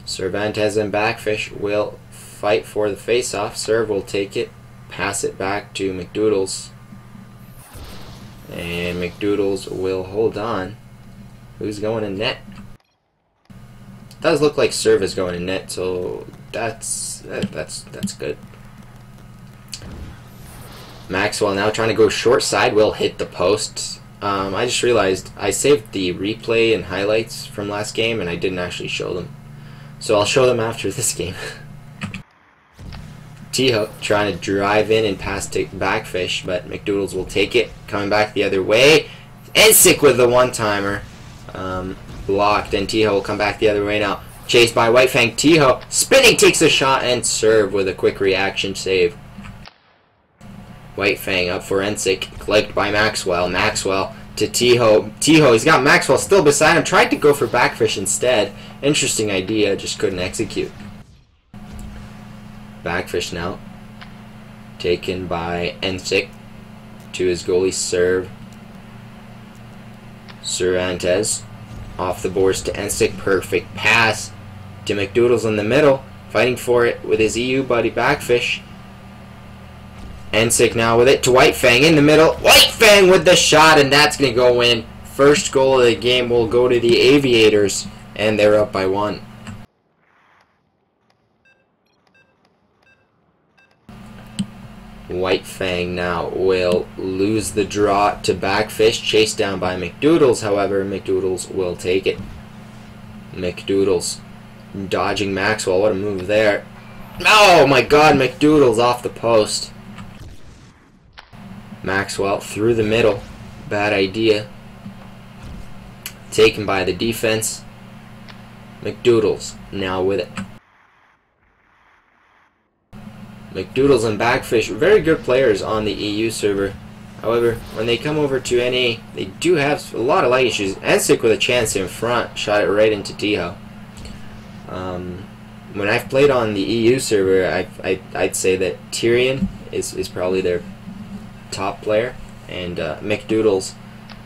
Cervantes and Backfish will fight for the face-off. Serve will take it, pass it back to McDoodles. And McDoodles will hold on. Who's going in net? Does look like Serve is going in net, so that's good. Maxwell now trying to go short side, will hit the post. I just realized I saved the replay and highlights from last game and I didn't actually show them. So I'll show them after this game. T-Hook trying to drive in and pass to Backfish, but McDoodles will take it. Coming back the other way. Ensick with the one-timer. Blocked, and T-Ho will come back the other way now. Chased by White Fang. T-Ho spinning, takes a shot, and Serve with a quick reaction save. White Fang up for Ensick. Clicked by Maxwell. Maxwell to T-Ho. T-Ho, he's got Maxwell still beside him. Tried to go for Backfish instead. Interesting idea, just couldn't execute. Backfish now. Taken by Ensick to his goalie. Serve. Cervantes. Off the boards to Ensick. Perfect pass to McDoodles in the middle. Fighting for it with his EU buddy Backfish. Ensick now with it to White Fang in the middle. White Fang with the shot, and that's going to go in. First goal of the game will go to the Aviators, and they're up by 1. White Fang now will lose the draw to Backfish, chased down by McDoodles. However, McDoodles will take it. McDoodles dodging Maxwell. What a move there. Oh my god, McDoodles off the post. Maxwell through the middle. Bad idea. Taken by the defense. McDoodles now with it. McDoodles and Backfish, very good players on the EU server. However, when they come over to NA, they do have a lot of lag issues. Ensick with a chance in front, shot it right into T-Ho. When I've played on the EU server, I'd say that Tyrion is probably their top player, and McDoodles,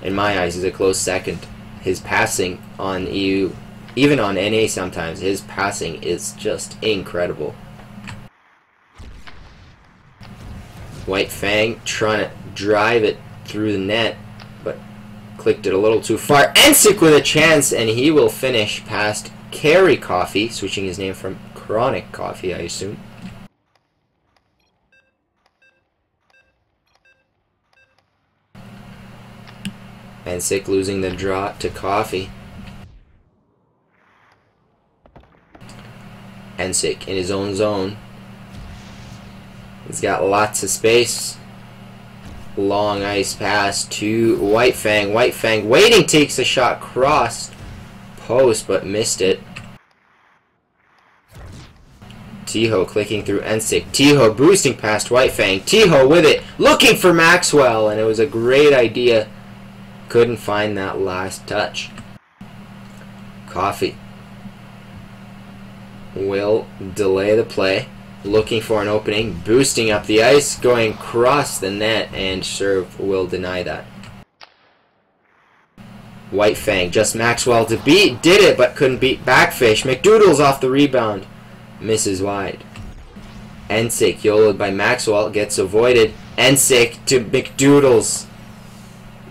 in my eyes, is a close second. His passing on EU, even on NA sometimes, his passing is just incredible. White Fang trying to drive it through the net, but clicked it a little too far. Ensick with a chance, and he will finish past Carry Coffee, switching his name from Chronic Coffee, I assume. Ensick losing the draw to Coffee. Ensick in his own zone. He's got lots of space. Long ice pass to White Fang. White Fang waiting, takes a shot crossed post but missed it. T-Ho clicking through Ensick. T-Ho boosting past White Fang. T-Ho with it, looking for Maxwell, and it was a great idea. Couldn't find that last touch. Coffee will delay the play. Looking for an opening, boosting up the ice, going across the net, and Serve will deny that. White Fang, just Maxwell to beat, did it, but couldn't beat Backfish. McDoodles off the rebound, misses wide. Ensick, YOLO'd by Maxwell, gets avoided. Ensick to McDoodles,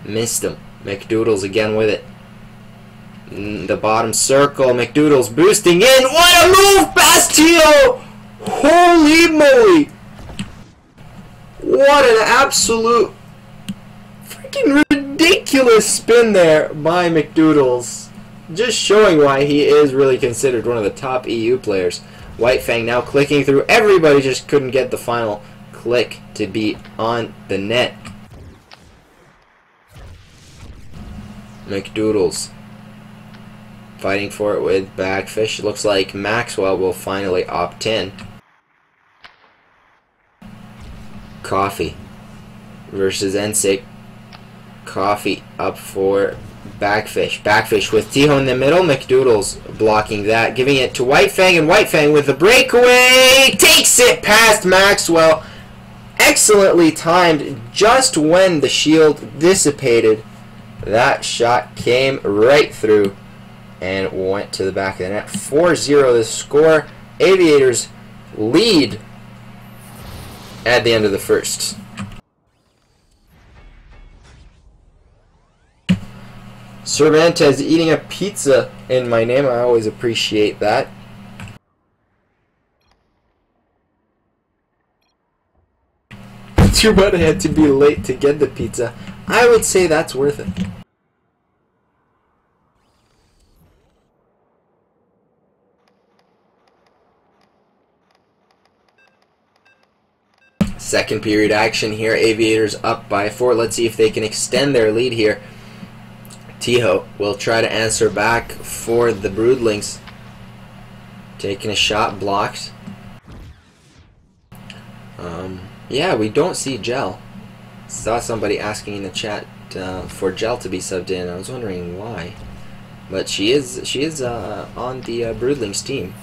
missed him. McDoodles again with it. The bottom circle, McDoodles boosting in. What a move past T-Ho! Holy moly! What an absolute freaking ridiculous spin there by McDoodles. Just showing why he is really considered one of the top EU players. White Fang now clicking through. Everybody just couldn't get the final click to be on the net. McDoodles fighting for it with Backfish. Looks like Maxwell will finally opt in. Coffee versus Ensick. Coffee up for Backfish. Backfish with T-Ho in the middle. McDoodles blocking that, giving it to White Fang, and White Fang with the breakaway takes it past Maxwell. Excellently timed. Just when the shield dissipated, that shot came right through. and went to the back of the net. 4-0 the score. Aviators lead at the end of the first. Cervantes eating a pizza in my name. I always appreciate that. Too bad I had to be late to get the pizza. I would say that's worth it. Second period action here. Aviators up by 4. Let's see if they can extend their lead here. Tiho will try to answer back for the Broodlings. Taking a shot, blocked. Yeah, we don't see Gel. Saw somebody asking in the chat for Gel to be subbed in. I was wondering why, but she is on the Broodlings team.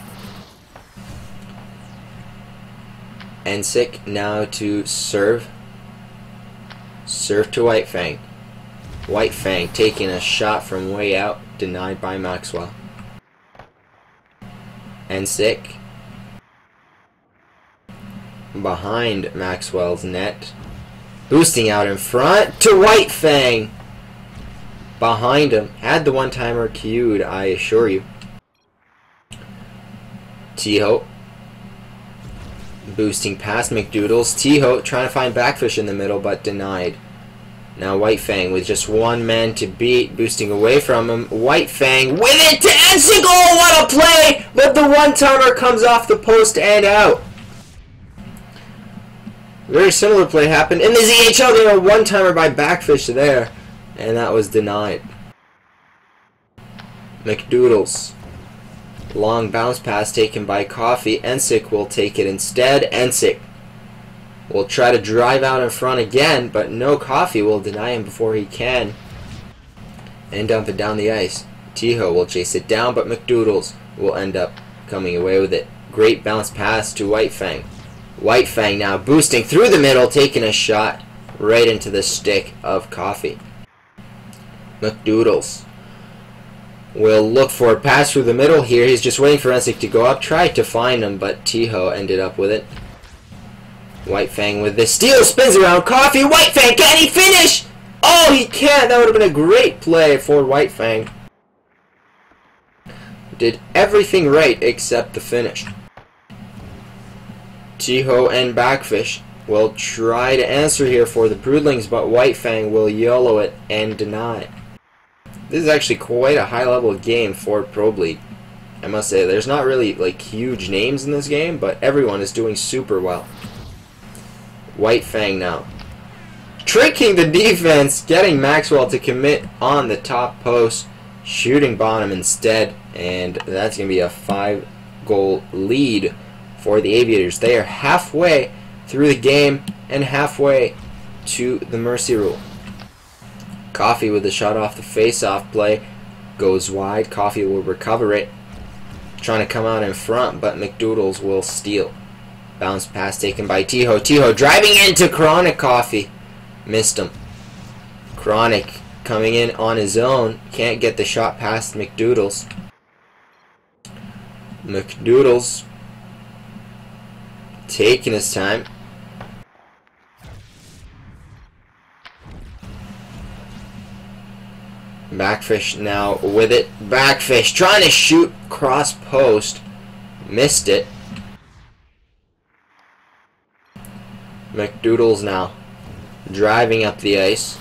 Ensick now to serve. Serve to White Fang. White Fang taking a shot from way out, denied by Maxwell. Ensick behind Maxwell's net. Boosting out in front to White Fang. Behind him. Had the one-timer queued, I assure you. Tiho boosting past McDoodles. Tiho trying to find Backfish in the middle, but denied. Now White Fang with just one man to beat, boosting away from him. White Fang with it to Ensick. Oh, what a play! But the one-timer comes off the post and out. Very similar play happened in the ZHL. There was a one-timer by Backfish there, and that was denied. McDoodles. Long bounce pass taken by Coffee. Ensick will take it instead. Ensick will try to drive out in front again, but no, Coffee will deny him before he can and dump it down the ice. Tiho will chase it down, but McDoodles will end up coming away with it. Great bounce pass to White Fang. White Fang now boosting through the middle, taking a shot right into the stick of Coffee. McDoodles will look for a pass through the middle here. He's just waiting for Ensick to go up. Tried to find him, but Tiho ended up with it. White Fang with the steal, spins around Coffee. White Fang, can he finish? Oh, he can't. That would have been a great play for White Fang. Did everything right except the finish. Tiho and Backfish will try to answer here for the Broodlings, but White Fang will YOLO it and deny. This is actually quite a high-level game for Pro League. I must say, there's not really like huge names in this game, but everyone is doing super well. White Fang now tricking the defense, getting Maxwell to commit on the top post, shooting bottom instead, and that's going to be a 5-goal lead for the Aviators. They are halfway through the game and halfway to the mercy rule. Coffee with the shot off the face-off play goes wide. Coffee will recover it, trying to come out in front, but McDoodles will steal. Bounce pass taken by Tiho. Tiho driving into Chronic. Coffee missed him. Chronic coming in on his own, can't get the shot past McDoodles. McDoodles taking his time. Backfish now with it. Backfish trying to shoot cross post. Missed it. McDoodles now driving up the ice.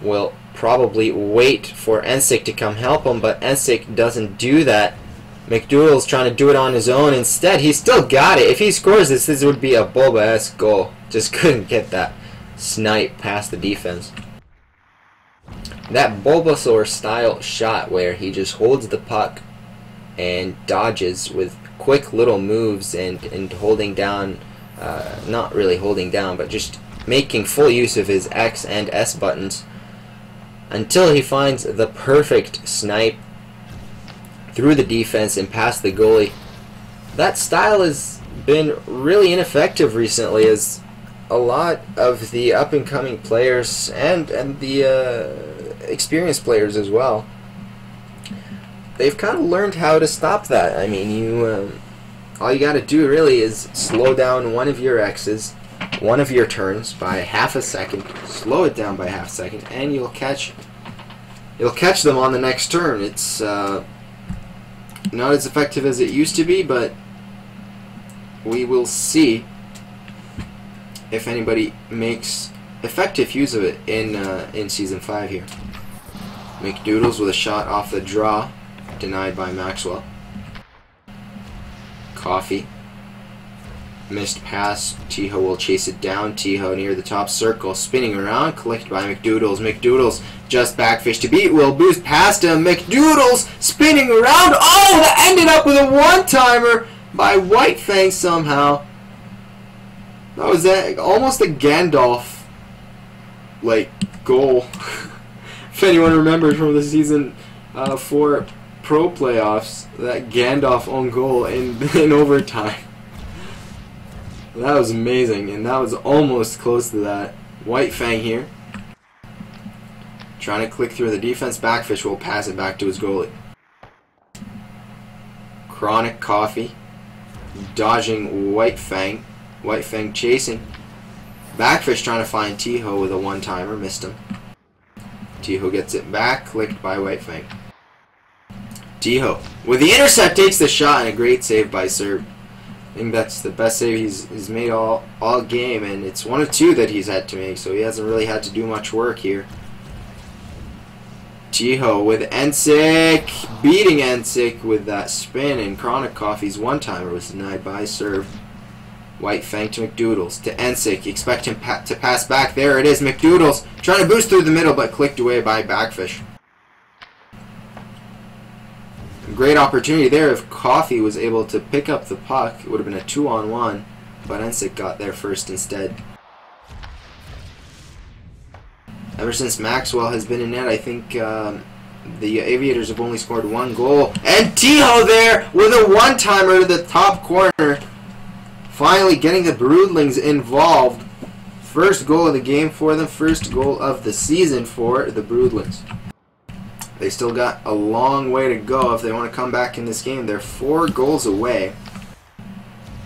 Will probably wait for Ensick to come help him, but Ensick doesn't do that. McDoodles trying to do it on his own. Instead, he still got it. If he scores this, this would be a Bulba-esque goal. Just couldn't get that snipe past the defense. That Bulbasaur style shot where he just holds the puck and dodges with quick little moves and holding down, not really holding down, but just making full use of his X and S buttons until he finds the perfect snipe through the defense and past the goalie. That style has been really ineffective recently, as a lot of the up-and-coming players and the experienced players as well they've kind of learned how to stop that. I mean, all you got to do really is slow down one of your X's, one of your turns by half a second, slow it down by half a second, and you'll catch them on the next turn. It's not as effective as it used to be, but we will see if anybody makes effective use of it in Season 5 here. McDoodles with a shot off the draw, denied by Maxwell. Coffee. Missed pass. Tiho will chase it down. Tiho near the top circle, spinning around, clicked by McDoodles. McDoodles just backfish to beat, will boost past him. McDoodles spinning around. Oh, that ended up with a one-timer by White Fang somehow. That was almost a Gandalf like goal. If anyone remembers from the Season 4 Pro playoffs, that Gandalf own goal in overtime. That was amazing, and that was almost close to that. White Fang here, trying to click through the defense. Backfish will pass it back to his goalie. Chronic Coffee dodging White Fang. White Fang chasing. Backfish trying to find Tiho with a one-timer, missed him. Tiho gets it back, clicked by White Fang. Tiho with the intercept takes the shot, and a great save by Serb. I think that's the best save he's made all game, and it's one of two that he's had to make, so he hasn't really had to do much work here. Tiho with Ensik, beating Ensik with that spin, and Chronic Coffee's one-timer was denied by Serb. White Fang to McDoodles, to Ensik, expect him to pass back. There it is, McDoodles trying to boost through the middle, but clicked away by Backfish. Great opportunity there. If Coffee was able to pick up the puck, it would have been a 2-on-1, but Ensik got there first instead. Ever since Maxwell has been in net, I think the Aviators have only scored one goal. And Tiho there with a one-timer to the top corner. Finally getting the Broodlings involved. First goal of the game for them, first goal of the season for the Broodlings. They still got a long way to go if they want to come back in this game. They're 4 goals away.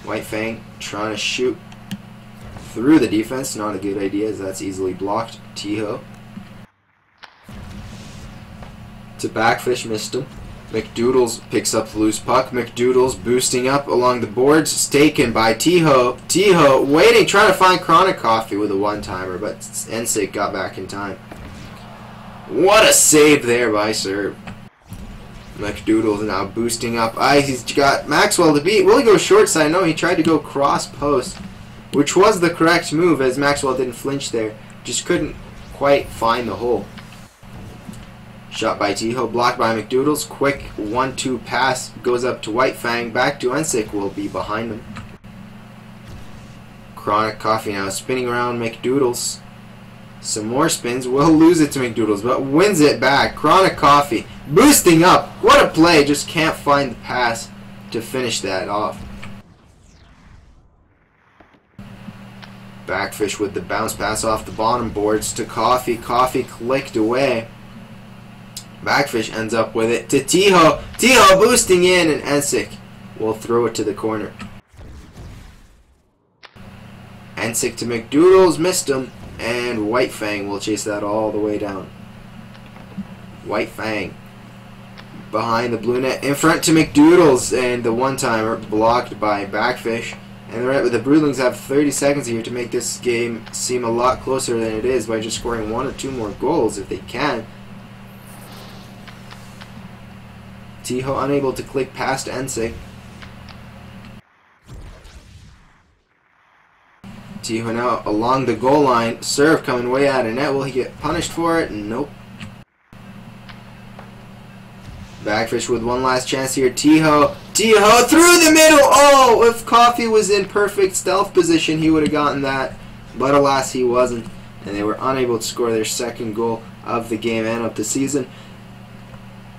White Fang trying to shoot through the defense. Not a good idea, as that's easily blocked. Tiho to Backfish, missed him. McDoodles picks up the loose puck. McDoodles boosting up along the boards. It's taken by Tiho. Tiho waiting, trying to find Chronic Coffee with a one-timer, but Ensik got back in time. What a save there by Serb. McDoodles now boosting up ice. He's got Maxwell to beat. Will he go short side? No, he tried to go cross post, which was the correct move, as Maxwell didn't flinch there. Just couldn't quite find the hole. Shot by Tiho, blocked by McDoodles. Quick 1-2 pass goes up to White Fang. Back to Ensik, will be behind him. Chronic Coffee now spinning around McDoodles. Some more spins, will lose it to McDoodles, but wins it back. Chronic Coffee boosting up. What a play, just can't find the pass to finish that off. Backfish with the bounce pass off the bottom boards to Coffee. Coffee clicked away. Backfish ends up with it to Tiho. Tiho boosting in, and Ensik will throw it to the corner. Ensik to McDoodles, missed him. And White Fang will chase that all the way down. White Fang behind the blue net, in front to McDoodles, and the one-timer blocked by Backfish. And the Broodlings have 30 seconds here to make this game seem a lot closer than it is by just scoring 1 or 2 more goals if they can. Tiho unable to click past Ensik. Tiho now along the goal line. Serve coming way out of net. Will he get punished for it? Nope. Backfish with one last chance here. Tiho through the middle. Oh, if Coffee was in perfect stealth position, he would have gotten that. But alas, he wasn't. And they were unable to score their second goal of the game and of the season.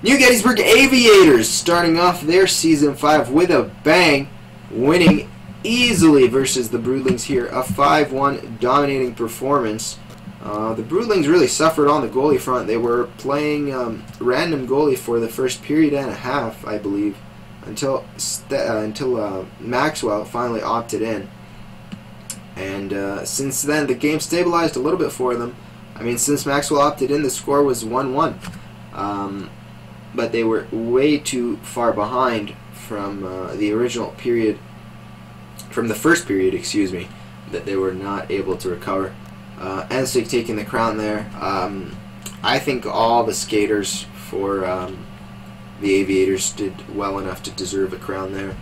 New Gettysburg Aviators starting off their Season 5 with a bang, winning easily versus the Broodlings here. A 5-1 dominating performance The Broodlings really suffered on the goalie front. They were playing random goalie for the first period and a half, I believe, until Maxwell finally opted in. And since then, the game stabilized a little bit for them. I mean, since Maxwell opted in, the score was 1-1. But they were way too far behind from the original period, from the first period, excuse me, that they were not able to recover. Ensik taking the crown there. I think all the skaters for the Aviators did well enough to deserve a crown there.